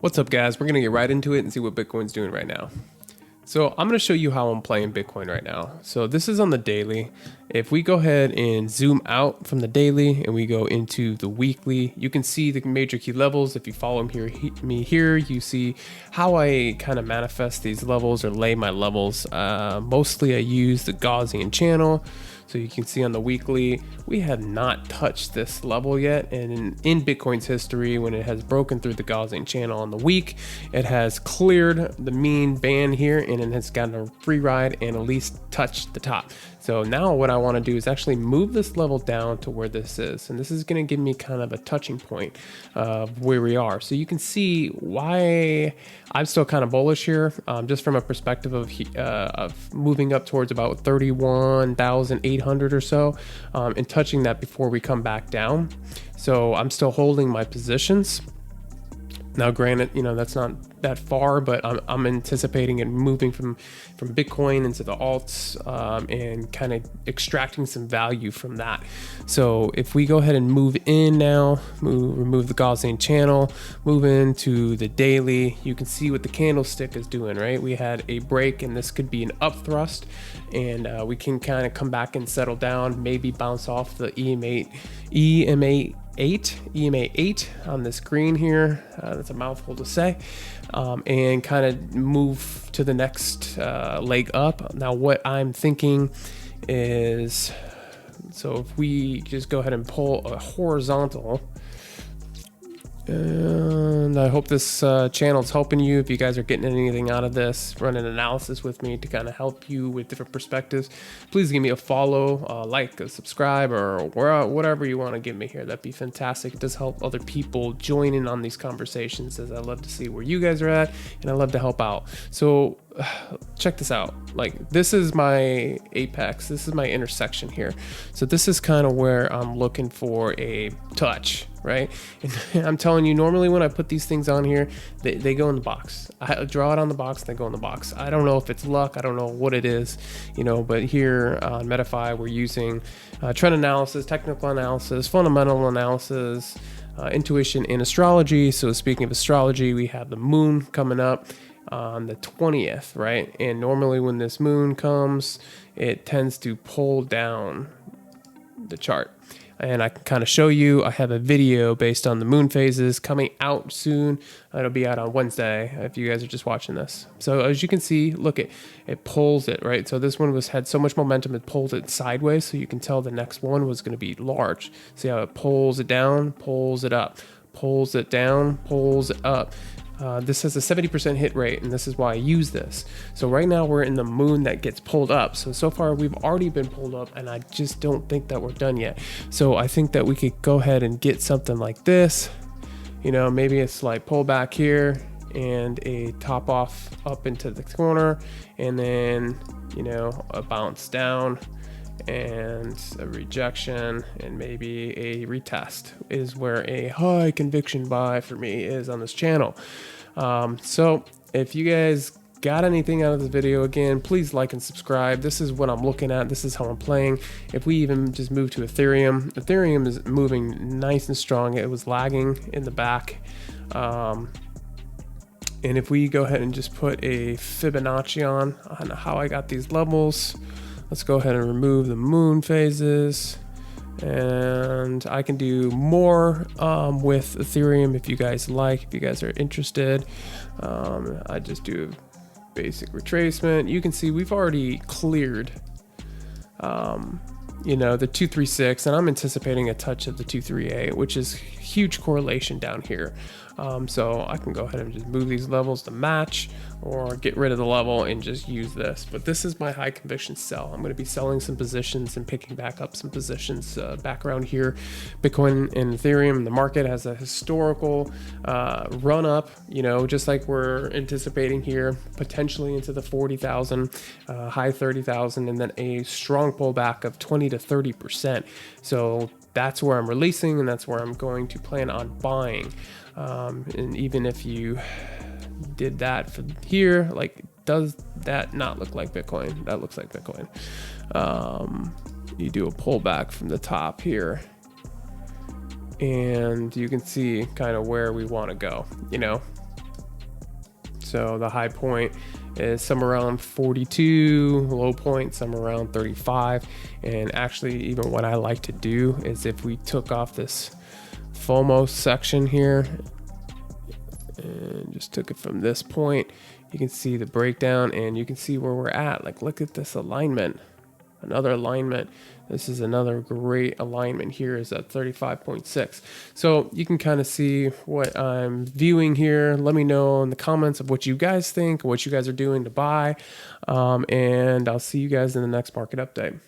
What's up, guys? We're gonna get right into it and see what Bitcoin's doing right now. So I'm gonna show you how I'm playing Bitcoin right now. So this is on the daily. If we go ahead and zoom out from the daily and we go into the weekly, you can see the major key levels. If you follow me here, you see how I kind of manifest these levels or lay my levels. Mostly I use the Gaussian channel. So you can see on the weekly, we have not touched this level yet. And in Bitcoin's history, when it has broken through the Gaussian channel on the week, it has cleared the mean band here and it has gotten a free ride and at least touched the top. So now what I want to do is actually move this level down to where this is. And this is going to give me kind of a touching point of where we are. So you can see why I'm still kind of bullish here, just from a perspective of moving up towards about 31,800 or so, and touching that before we come back down. So I'm still holding my positions. Now, granted, that's not that far, but I'm anticipating it moving from Bitcoin into the alts, and kind of extracting some value from that. So if we go ahead and move in now, remove the Gaussian channel, move into the daily, you can see what the candlestick is doing, right? We had a break and this could be an up thrust, and we can kind of come back and settle down, maybe bounce off the EMA 8 on the screen here. That's a mouthful to say. And kind of move to the next leg up. Now what I'm thinking is, so if we just go ahead and pull a horizontal, and I hope this channel is helping you. If you guys are getting anything out of this, run an analysis with me to kind of help you with different perspectives, please give me a follow, like, a subscribe, or whatever you want to give me here. That'd be fantastic. It does help other people join in on these conversations, as I love to see where you guys are at, and I love to help out. So check this out. Like, this is my apex. This is my intersection here. So this is kind of where I'm looking for a touch, right? And I'm telling you, normally when I put these things on here, they go in the box. I draw it on the box, they go in the box. I don't know if it's luck, I don't know what it is, but here on Metafy, we're using trend analysis, technical analysis, fundamental analysis, intuition, and astrology. So speaking of astrology, we have the moon coming up on the 20th, right? And normally when this moon comes, it tends to pull down the chart. And I can kind of show you, I have a video based on the moon phases coming out soon. It'll be out on Wednesday if you guys are just watching this. So as you can see, look, it pulls it, right? So this one had so much momentum, it pulled it sideways. So you can tell the next one was going to be large. See how it pulls it down, pulls it up, pulls it down, pulls it up. This has a 70% hit rate, and this is why I use this. So right now we're in the moon that gets pulled up. So far we've already been pulled up, and I just don't think that we're done yet. So I think that we could go ahead and get something like this. Maybe it's like pull back here and a top off up into the corner, and then, a bounce down and a rejection, and maybe a retest is where a high conviction buy for me is on this channel. So if you guys got anything out of this video, again, please like and subscribe. This is what I'm looking at. This is how I'm playing. If we even just move to Ethereum is moving nice and strong. It was lagging in the back. And if we go ahead and just put a Fibonacci on how I got these levels, let's go ahead and remove the moon phases, and I can do more with Ethereum if you guys like, if you guys are interested. I just do basic retracement. You can see we've already cleared the 236, and I'm anticipating a touch of the 238, which is huge correlation down here. So I can go ahead and just move these levels to match, or get rid of the level and just use this. But this is my high conviction sell. I'm going to be selling some positions and picking back up some positions back around here. Bitcoin and Ethereum, the market has a historical run up, just like we're anticipating here, potentially into the 40,000, high 30,000, and then a strong pullback of 20 to 30%. So that's where I'm releasing, and that's where I'm going to plan on buying. And even if you did that for here, like, does that not look like Bitcoin? That looks like Bitcoin. You do a pullback from the top here, and you can see kind of where we want to go, So the high point is somewhere around 42, low point somewhere around 35. And actually, even what I like to do is if we took off this FOMO section here and just took it from this point, you can see the breakdown and you can see where we're at. Like, look at this alignment, another alignment. This is another great alignment here, is at 35.6. So you can kind of see what I'm viewing here. Let me know in the comments of what you guys think, what you guys are doing to buy. And I'll see you guys in the next market update.